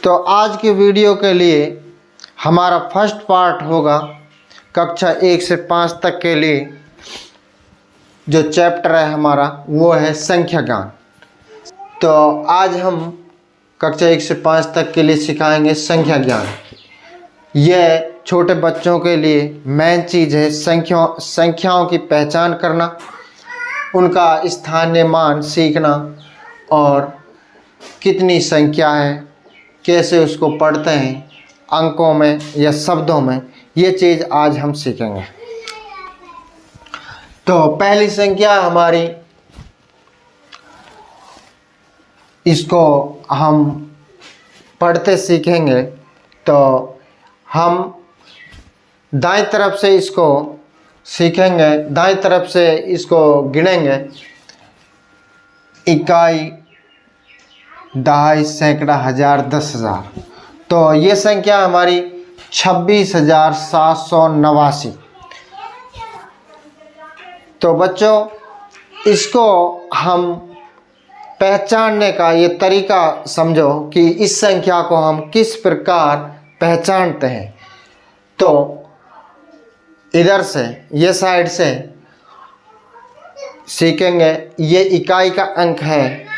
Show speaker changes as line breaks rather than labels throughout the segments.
तो आज के वीडियो के लिए हमारा फर्स्ट पार्ट होगा कक्षा 1 से 5 तक के लिए। जो चैप्टर है हमारा वो है संख्या ज्ञान। तो आज हम कक्षा 1 से 5 तक के लिए सिखाएंगे संख्या ज्ञान। यह छोटे बच्चों के लिए मेन चीज़ है। संख्याओं की पहचान करना, उनका स्थानीय मान सीखना और कितनी संख्या है, कैसे उसको पढ़ते हैं अंकों में या शब्दों में, ये चीज़ आज हम सीखेंगे। तो पहली संख्या हमारी, इसको हम पढ़ते सीखेंगे। तो हम दाईं तरफ से इसको सीखेंगे, दाईं तरफ से इसको गिनेंगे। इकाई, दहाई, सैकड़ा, हजार, 10,000। तो ये संख्या हमारी 26,789। तो बच्चों, इसको हम पहचानने का ये तरीका समझो कि इस संख्या को हम किस प्रकार पहचानते हैं। तो इधर से, ये साइड से सीखेंगे। ये इकाई का अंक है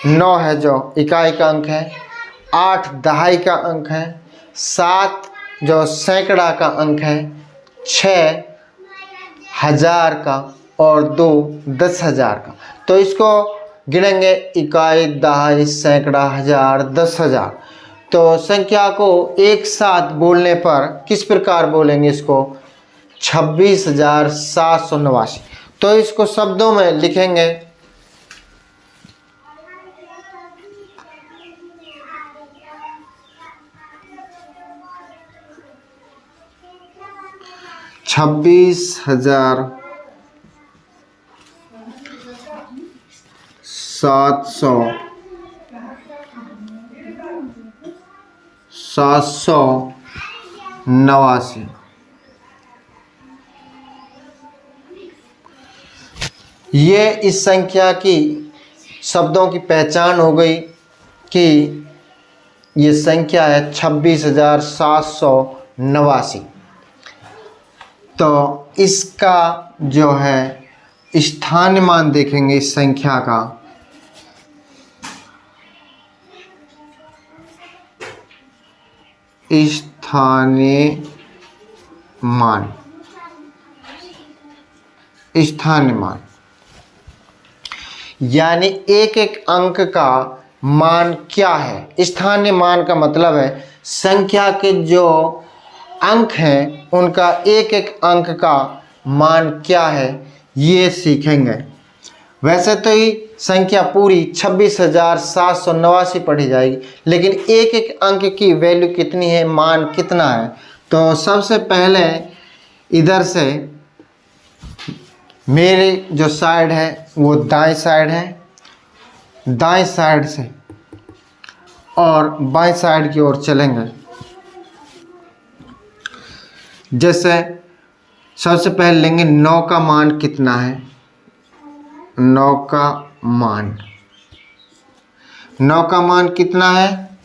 9 है, जो इकाई का अंक है। 8 दहाई का अंक है। 7 जो सैकड़ा का अंक है। 6 हजार का और 2 10,000 का। तो इसको गिनेंगे, इकाई, दहाई, सैकड़ा, हजार, 10,000। तो संख्या को एक साथ बोलने पर किस प्रकार बोलेंगे इसको? 26,789। तो इसको शब्दों में लिखेंगे। छब्बीस हजार 789। ये इस संख्या की शब्दों की पहचान हो गई कि ये संख्या है 26,789। तो इसका जो है स्थानीय मान देखेंगे इस संख्या का। स्थानीय मान, स्थानीय मान यानी एक एक अंक का मान क्या है। स्थानीय मान का मतलब है संख्या के जो अंक हैं उनका एक एक अंक का मान क्या है, ये सीखेंगे। वैसे तो ये संख्या पूरी 26,789 पढ़ी जाएगी, लेकिन एक एक अंक की वैल्यू कितनी है, मान कितना है। तो सबसे पहले इधर से मेरी जो साइड है वो दाएं साइड है, दाएं साइड से और बाएं साइड की ओर चलेंगे। जैसे सबसे पहले लेंगे 9 का मान कितना है। 9 का मान, 9 का मान कितना है?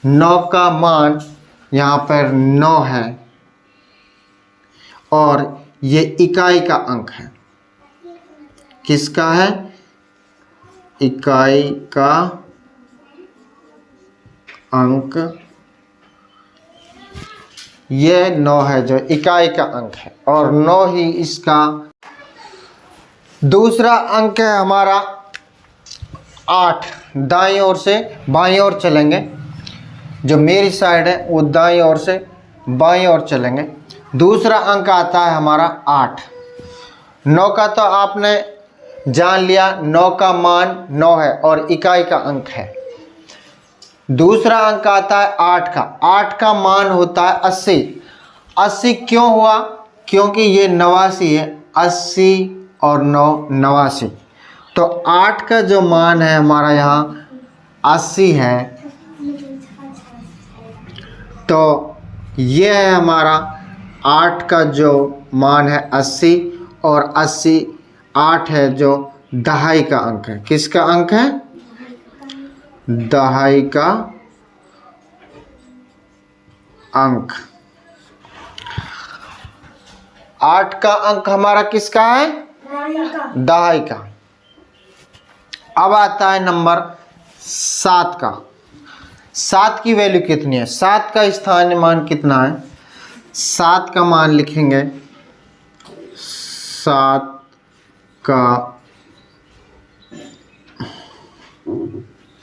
9 का मान यहाँ पर 9 है और ये इकाई का अंक है। किसका है? इकाई का अंक। ये 9 है जो इकाई का अंक है और 9 ही इसका। दूसरा अंक है हमारा 8। दाईं ओर से बाईं ओर चलेंगे। जो मेरी साइड है वो दाईं ओर से बाईं ओर चलेंगे। दूसरा अंक आता है हमारा 8। 9 का तो आपने जान लिया, 9 का मान 9 है और इकाई का अंक है। दूसरा अंक आता है 8 का। 8 का मान होता है 80। 80 क्यों हुआ? क्योंकि ये 89 है। 80 और 9 89। तो 8 का जो मान है हमारा यहाँ 80 है। तो ये है हमारा 8 का जो मान है 80 और 80 8 है जो दहाई का अंक है। किसका अंक है? दहाई का अंक। 8 का अंक हमारा किसका है? दहाई का। अब आता है नंबर 7 का। 7 की वैल्यू कितनी है? 7 का स्थानीय मान कितना है? 7 का मान लिखेंगे 7 का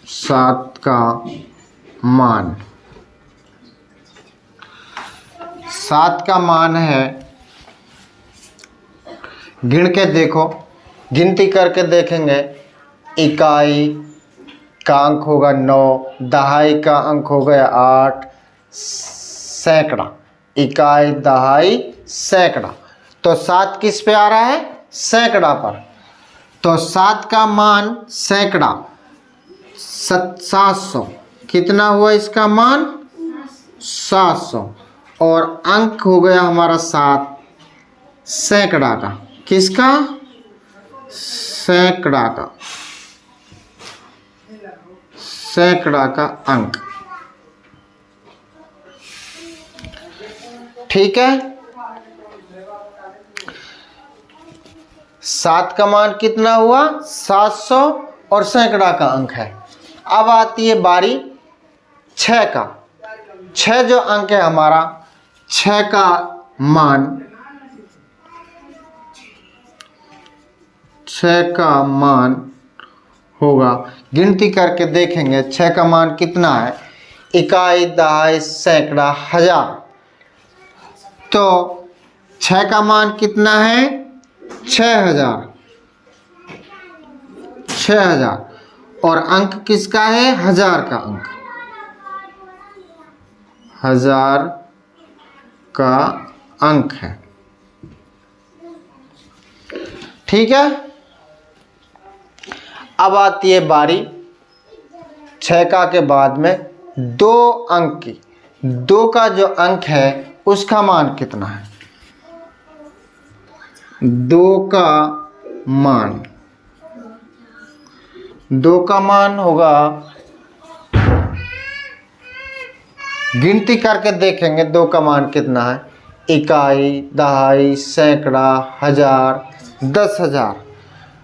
7 का मान 7 का मान है, गिन के देखो, गिनती करके देखेंगे। इकाई का अंक होगा 9, दहाई का अंक हो गया 8, सैकड़ा, इकाई दहाई सैकड़ा। तो 7 किस पे आ रहा है? सैकड़ा पर। तो 7 का मान सैकड़ा 700, कितना हुआ इसका मान? 700। और अंक हो गया हमारा 7 सैकड़ा का। किसका? सैकड़ा का, सैकड़ा का अंक। ठीक है, 7 का मान कितना हुआ? 700 और सैकड़ा का अंक है। अब आती है बारी 6 का। 6 जो अंक है हमारा, 6 का मान 6 का मान होगा, गिनती करके देखेंगे 6 का मान कितना है? इकाई दहाई सैकड़ा हजार। तो 6 का मान कितना है? 6000। 6000 और अंक किसका है? 1000 का अंक, 1000 का अंक है। ठीक है, अब आती है बारी 6 का के बाद में 2 अंक की। 2 का जो अंक है उसका मान कितना है? 2 का मान, 2 का मान होगा, गिनती करके देखेंगे 2 का मान कितना है। इकाई दहाई सैकड़ा हजार 10,000।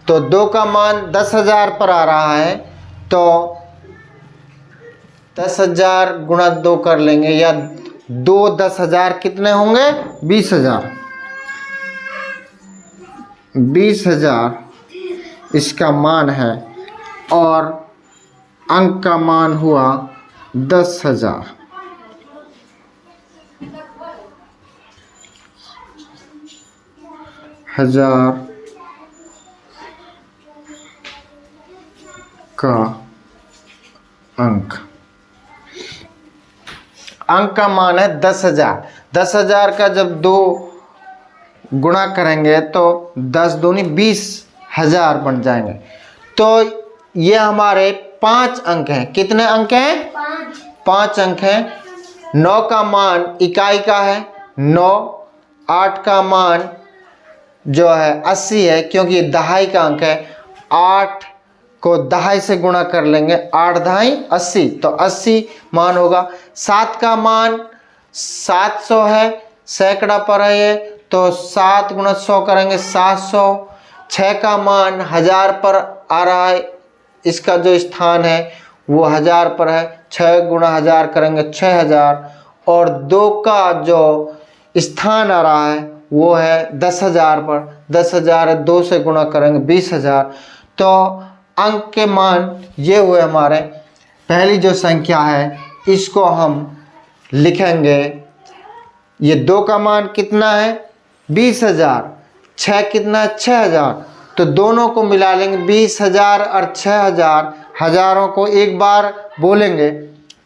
तो 2 का मान 10,000 पर आ रहा है। तो 10,000 गुणा 2 कर लेंगे, या 2 10,000 कितने होंगे? 20,000। 20,000 इसका मान है और अंक का मान हुआ 10,000। हजार का अंक, अंक का मान है 10,000। 10,000 का जब 2 गुणा करेंगे तो 10 दूनी 20,000 बन जाएंगे। तो ये हमारे 5 अंक हैं। कितने अंक हैं? 5 अंक हैं। 9 का मान इकाई का है 9, 8 का मान जो है 80 है, क्योंकि ये दहाई का अंक है। 8 को दहाई से गुणा कर लेंगे, 8 दहाई 80, तो 80 मान होगा। 7 का मान 700 है, सैकड़ा पर है ये, तो 7 गुणा 100 करेंगे 700। 6 का मान 1000 पर आ रहा है, इसका जो स्थान है वो 1000 पर है। 6 गुणा 1000 करेंगे 6000। और 2 का जो स्थान आ रहा है वो है 10,000 पर। 10,000 है, 2 से गुणा करेंगे 20,000। तो अंक के मान ये हुए हमारे। पहली जो संख्या है इसको हम लिखेंगे, ये 2 का मान कितना है? 20,000। 6 कितना? 6,000। तो दोनों को मिला लेंगे, 20,000 और 6,000, हजारों को एक बार बोलेंगे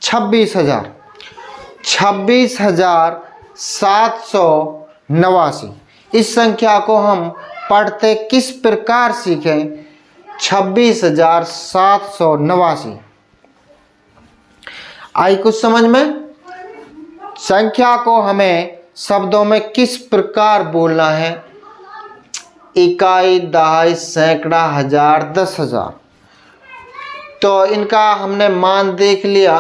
26,000। 26,789। इस संख्या को हम पढ़ते किस प्रकार सीखें? 26,789। आई कुछ समझ में? संख्या को हमें शब्दों में किस प्रकार बोलना है? इकाई दहाई सैकड़ा हजार 10,000। तो इनका हमने मान देख लिया।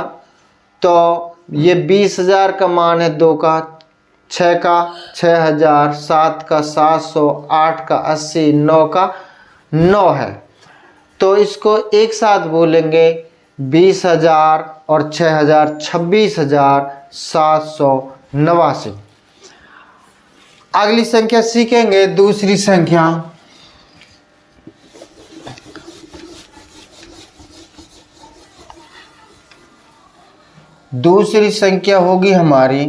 तो ये 20,000 का मान है 2 का, 6 का 6,000, 7 का 700, 8 का 80, 9 का 9 है। तो इसको एक साथ बोलेंगे 20,000 और 6,000, 26,789। अगली संख्या सीखेंगे दूसरी संख्या। दूसरी संख्या होगी हमारी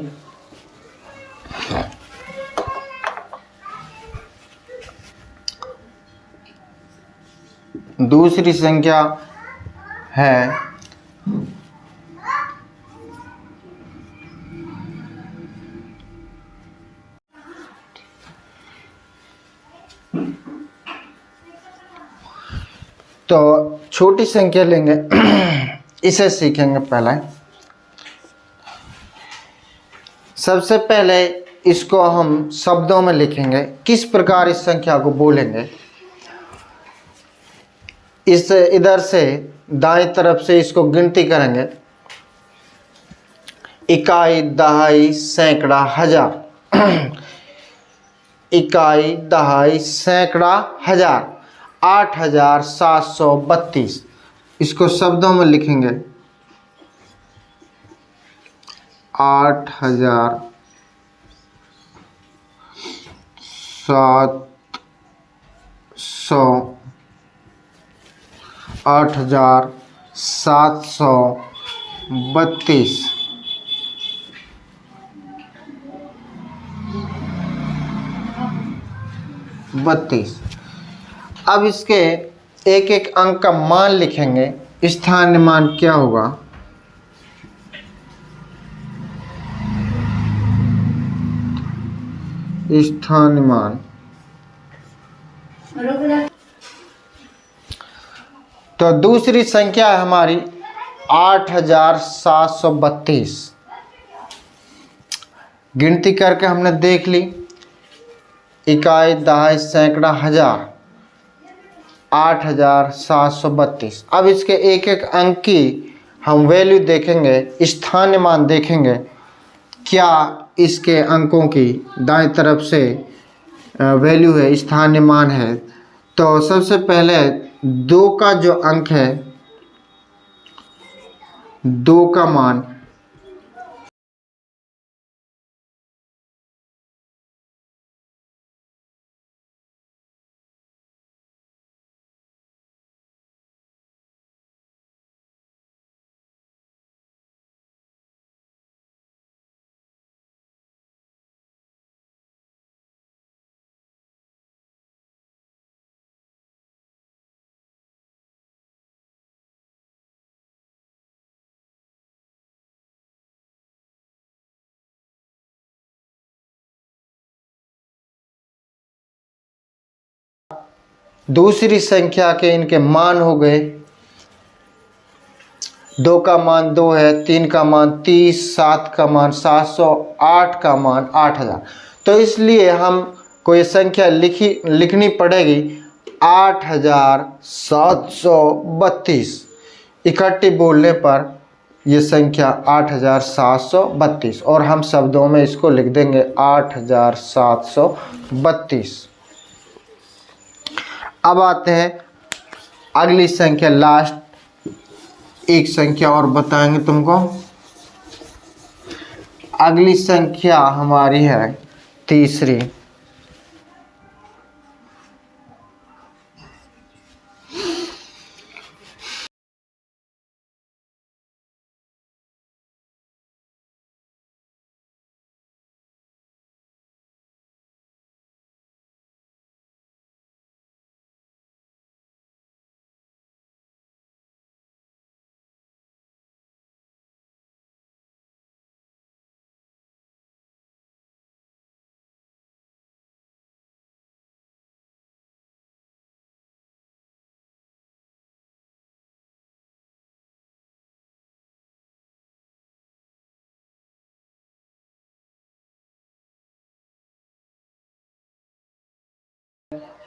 दूसरी संख्या है तो छोटी संख्या लेंगे इसे सीखेंगे। पहले सबसे पहले इसको हम शब्दों में लिखेंगे, किस प्रकार इस संख्या को बोलेंगे। इस इधर से दाएं तरफ से इसको गिनती करेंगे, इकाई, दहाई, सैकड़ा, हजार। इकाई, दहाई, सैकड़ा, हजार, 8,732। इसको शब्दों में लिखेंगे 8,732। अब इसके एक एक अंक का मान लिखेंगे। स्थानीय मान क्या होगा, स्थानीय मान। तो दूसरी संख्या है हमारी 8,732। गिनती करके हमने देख ली, इकाई, दहाई, सैकड़ा, हजार, 8,732। अब इसके एक एक अंक की हम वैल्यू देखेंगे, स्थानीय मान देखेंगे, क्या इसके अंकों की दाएं तरफ से वैल्यू है, स्थानीय मान है। तो सबसे पहले 2 का जो अंक है, 2 का मान दूसरी संख्या के इनके मान हो गए। 2 का मान 2 है, 3 का मान 30, 7 का मान 700, 8 का मान 8,000। तो इसलिए हम को ये संख्या लिखनी पड़ेगी 8,732। इकट्ठी बोलने पर ये संख्या 8,732, और हम शब्दों में इसको लिख देंगे 8,732। अब आते हैं अगली संख्या, लास्ट एक संख्या और बताएंगे तुमको। अगली संख्या हमारी है तीसरी।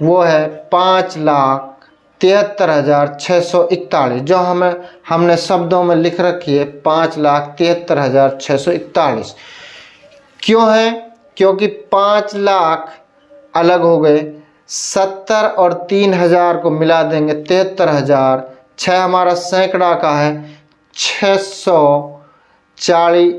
वो है 5,00,000 73,641, जो हमने शब्दों में लिख रखी है 5,73,641। क्यों है? क्योंकि 5 लाख अलग हो गए, 70 और 3,000 को मिला देंगे 73,000। 6 हमारा सैकड़ा का है, 640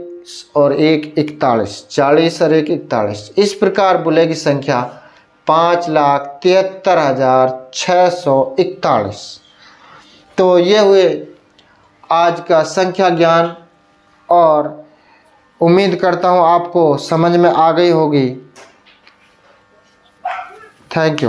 और 1 41, 40 और 1 41। इस प्रकार बोलेगी संख्या 5,73,641। तो ये हुए आज का संख्या ज्ञान, और उम्मीद करता हूँ आपको समझ में आ गई होगी। Thank you.